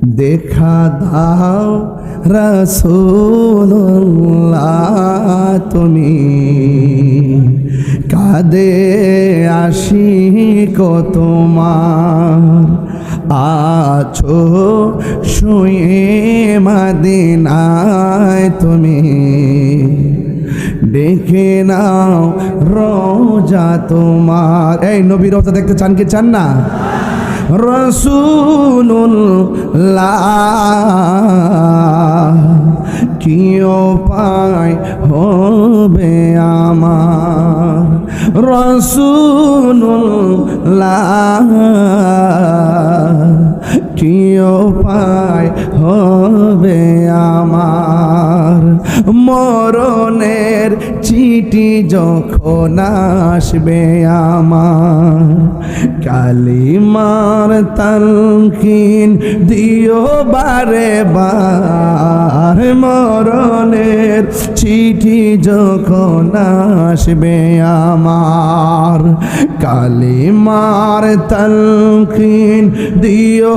দেখা দাও রাসূলুল্লাহ তুমি কাঁদে আশিক তোমার আছো শুয়ে মদিনায় তুমি ডেকে নাও রোজা তোমার। এই নবী রোজা দেখতে চান কি চান না? রাসূলুল্লাহ কি উপায় হবে আমার, রাসূলুল্লাহ কি উপায় হবে আমার, মরণের চিঠি যখন আসবে আমার, কালিমার তালকিন দিও বারে বার, মরণের চিঠি যখন আসবে আমার, কালিমার তালকিন দিও।